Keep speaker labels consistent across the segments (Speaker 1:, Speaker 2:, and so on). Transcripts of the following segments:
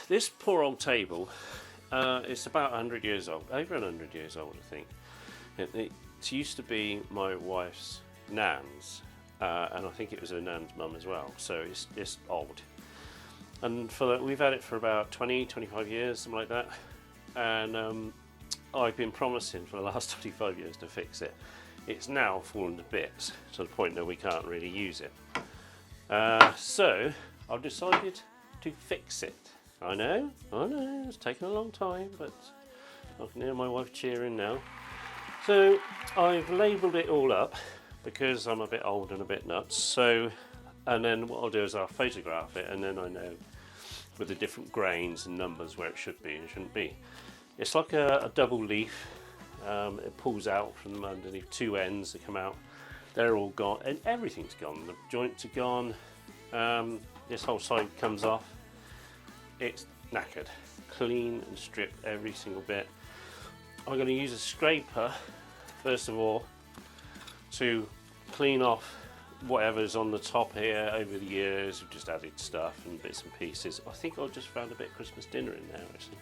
Speaker 1: this poor old table, it's about 100 years old, over 100 years old, I think. It used to be my wife's nan's, and I think it was her nan's mum as well, so it's old. And we've had it for about 25 years, something like that. And I've been promising for the last 25 years to fix it. It's now fallen to bits, to the point that we can't really use it. So I've decided to fix it. I know, it's taken a long time, but I can hear my wife cheering now. So I've labelled it all up because I'm a bit old and a bit nuts. So, and then what I'll do is I'll photograph it, and then I know with the different grains and numbers where it should be and shouldn't be. It's like a double leaf. It pulls out from underneath, two ends that come out. They're all gone, and everything's gone. The joints are gone. This whole side comes off. It's knackered, clean and stripped every single bit. I'm going to use a scraper first of all to clean off whatever's on the top here. Over the years we've just added stuff and bits and pieces. I think I just found a bit of Christmas dinner in there actually.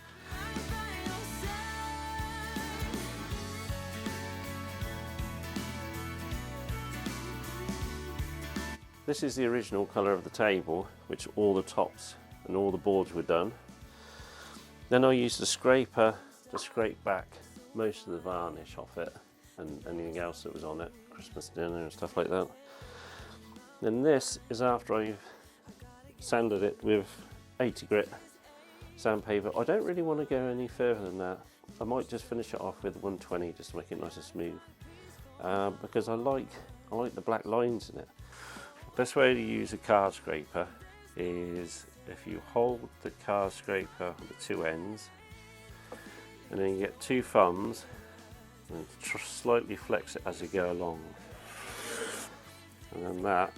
Speaker 1: This is the original colour of the table, which all the tops and all the boards were done. Then I used the scraper to scrape back most of the varnish off it and anything else that was on it, Christmas dinner and stuff like that. Then this is after I've sanded it with 80 grit sandpaper. I don't really want to go any further than that. I might just finish it off with 120 just to make it nice and smooth, because I like the black lines in it. The best way to use a card scraper is if you hold the card scraper on the two ends, and then you get two thumbs and slightly flex it as you go along, and then that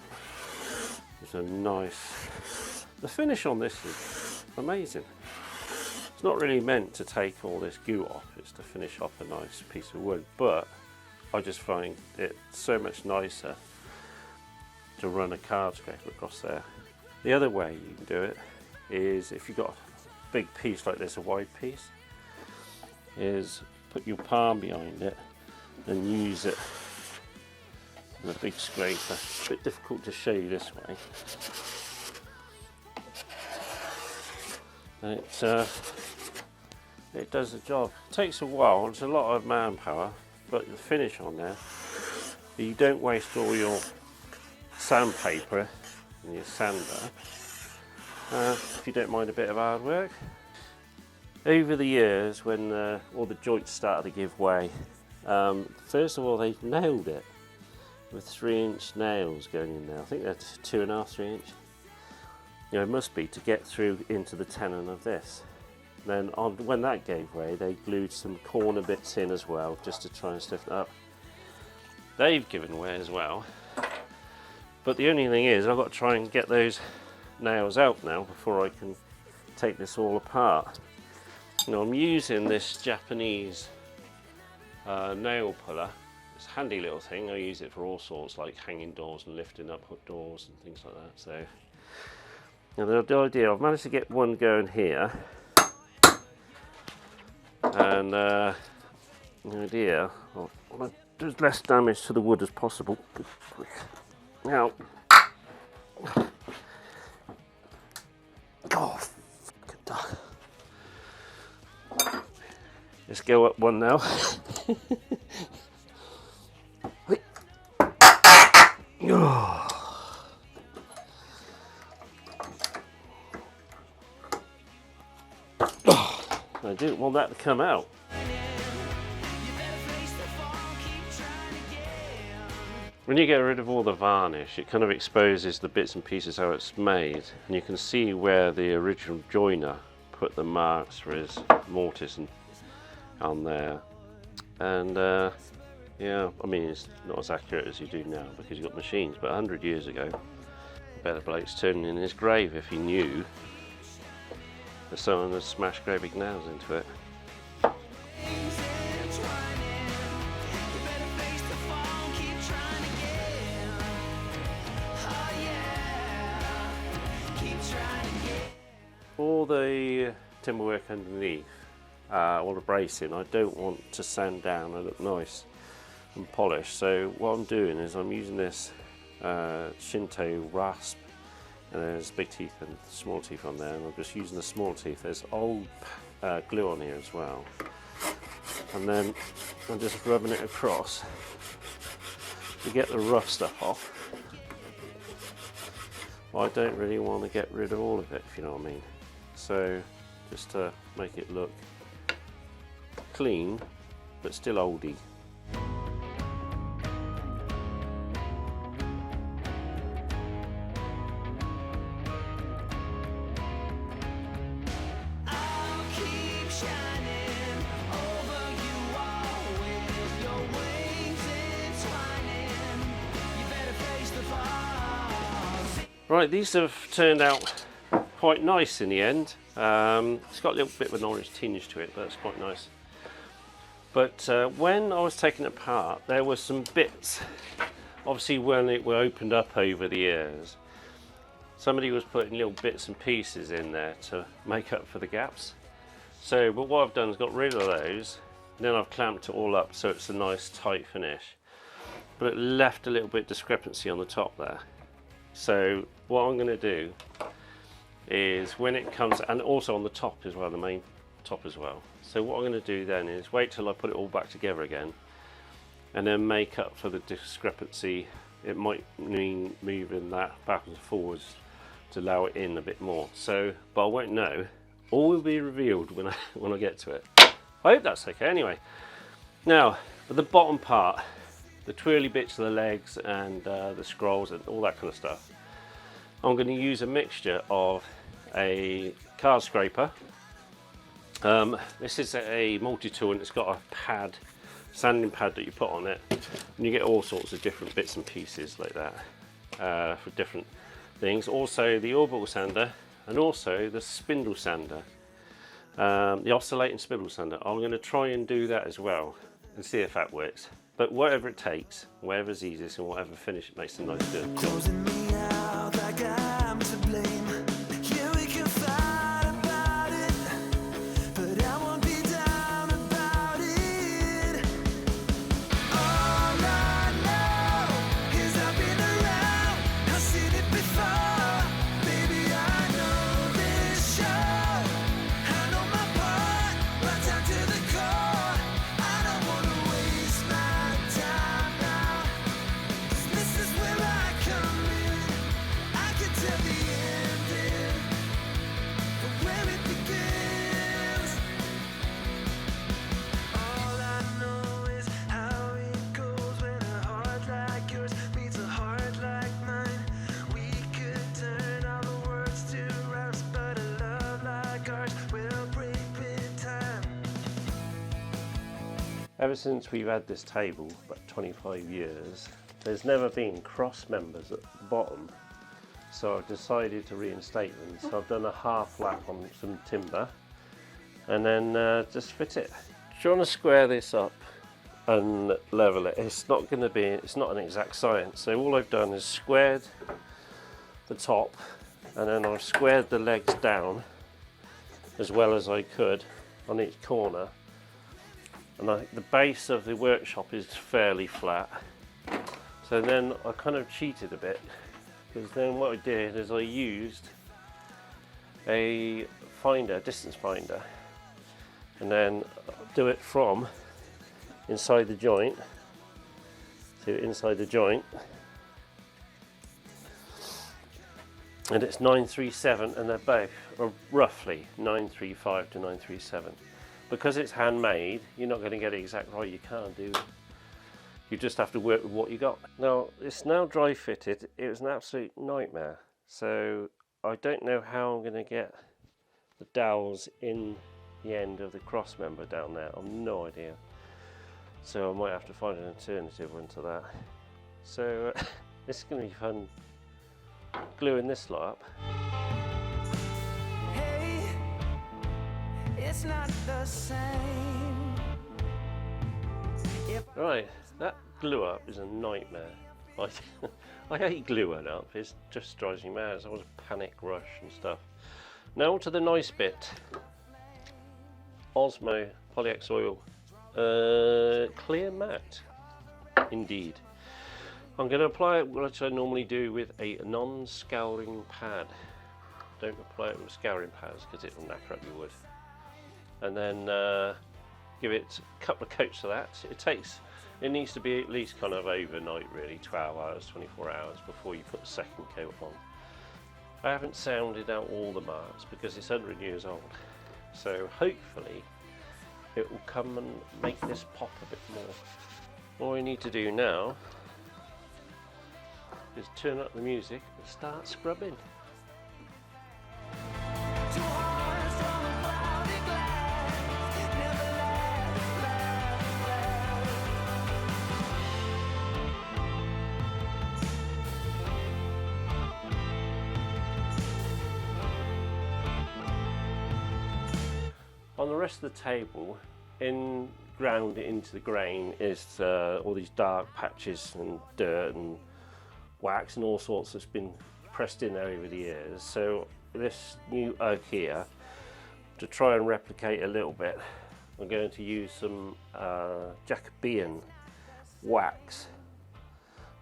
Speaker 1: is a nice. The finish on this is amazing. It's not really meant to take all this goo off, it's to finish off a nice piece of wood, but I just find it so much nicer to run a card scraper across there. The other way you can do it is, if you've got a big piece like this, a wide piece, is put your palm behind it and use it with a big scraper. It's a bit difficult to show you this way. And it does the job. It takes a while, it's a lot of manpower, but the finish on there, you don't waste all your sandpaper and your sander, if you don't mind a bit of hard work. Over the years, when all the joints started to give way, first of all they nailed it with 3-inch nails going in there. I think that's 2.5, 3 inch. You know, it must be to get through into the tenon of this. Then when that gave way, they glued some corner bits in as well, just to try and stiffen it up. They've given way as well. But the only thing is, I've got to try and get those nails out now before I can take this all apart. Now I'm using this Japanese nail puller. It's a handy little thing. I use it for all sorts, like hanging doors and lifting up doors and things like that. So now the idea, I've managed to get one going here, and the idea, I want to do as less damage to the wood as possible. Now, oh, fucking duck. Let's go up one now. I didn't want that to come out. When you get rid of all the varnish, it kind of exposes the bits and pieces how it's made, and you can see where the original joiner put the marks for his mortise and on there. And yeah, I mean, it's not as accurate as you do now because you've got machines, but 100 years ago, a better bloke's turning in his grave if he knew that someone had smashed great big nails into it. All all the timber work underneath, all the bracing, I don't want to sand down and look nice and polished. So what I'm doing is I'm using this Shinto rasp, and there's big teeth and small teeth on there, and I'm just using the small teeth. There's old glue on here as well, and then I'm just rubbing it across to get the rough stuff off. I don't really want to get rid of all of it, if you know what I mean. So just to make it look clean but still oldie. Right, these have turned out quite nice in the end. It's got a little bit of an orange tinge to it, but it's quite nice. But when I was taking it apart, there were some bits, obviously when it were opened up over the years, somebody was putting little bits and pieces in there to make up for the gaps. So, but what I've done is got rid of those, and then I've clamped it all up so it's a nice tight finish. But it left a little bit of discrepancy on the top there. So what I'm going to do is when it comes, and also on the top as well, the main top as well. So what I'm going to do then is wait till I put it all back together again, and then make up for the discrepancy. It might mean moving that backwards and forwards to allow it in a bit more. So, but I won't know. All will be revealed when I get to it. I hope that's okay. Anyway, now for the bottom part, the twirly bits of the legs and the scrolls and all that kind of stuff, I'm going to use a mixture of a card scraper. This is a multi-tool, and it's got a pad, sanding pad that you put on it, and you get all sorts of different bits and pieces like that for different things. Also the orbital sander, and also the spindle sander, the oscillating spindle sander. I'm going to try and do that as well and see if that works. But whatever it takes, whatever's easiest and whatever finish it makes a nice good job. Ever since we've had this table, about 25 years, there's never been cross members at the bottom. So I've decided to reinstate them. So I've done a half lap on some timber and then just fit it. Trying to square this up and level it, it's not an exact science. So all I've done is squared the top, and then I've squared the legs down as well as I could on each corner. And the base of the workshop is fairly flat. So then I kind of cheated a bit, because then what I did is I used a finder, distance finder, and then do it from inside the joint to inside the joint. And it's 937, and they're both roughly 935 to 937. Because it's handmade, you're not going to get it exact right. You can't do. You just have to work with what you got. Now it's now dry fitted. It was an absolute nightmare. So I don't know how I'm going to get the dowels in the end of the cross member down there. I've no idea. So I might have to find an alternative one to that. So this is going to be fun gluing this lot up. It's not the same. Right, that glue up is a nightmare. I hate gluing up, it just drives me mad. It's always a panic rush and stuff. Now to the nice bit. Osmo Polyx Oil Clear Matte. Indeed. I'm going to apply it what I normally do with a non-scouring pad. Don't apply it with scouring pads because it will knacker up your wood. And then give it a couple of coats of that. It needs to be at least kind of overnight really, 12 hours, 24 hours before you put the second coat on. I haven't sounded out all the marks because it's 100 years old. So hopefully it will come and make this pop a bit more. All we need to do now is turn up the music and start scrubbing. On the rest of the table, ground into the grain is all these dark patches and dirt and wax and all sorts that's been pressed in there over the years. So this new oak here, to try and replicate a little bit, I'm going to use some Jacobean wax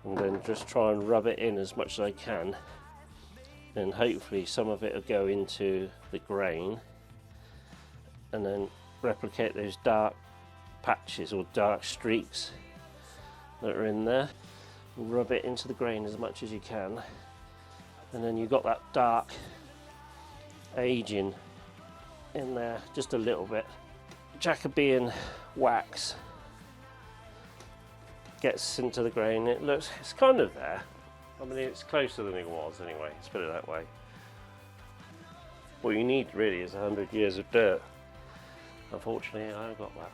Speaker 1: and then just try and rub it in as much as I can, and hopefully some of it will go into the grain and then replicate those dark patches or dark streaks that are in there. Rub it into the grain as much as you can, and then you've got that dark aging in there just a little bit. Jacobean wax gets into the grain. It's kind of there. I mean, it's closer than it was anyway, let's put it that way. What you need really is 100 years of dirt. Unfortunately, I haven't got that.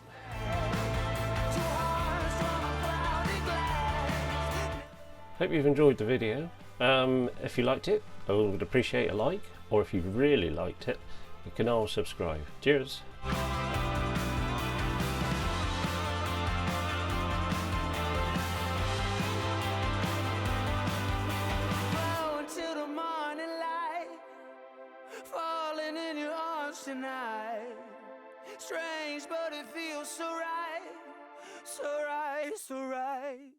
Speaker 1: Hope you've enjoyed the video. If you liked it, I would appreciate a like, or if you really liked it, you can all subscribe. Cheers!
Speaker 2: Tonight, strange, but it feels so right, so right, so right.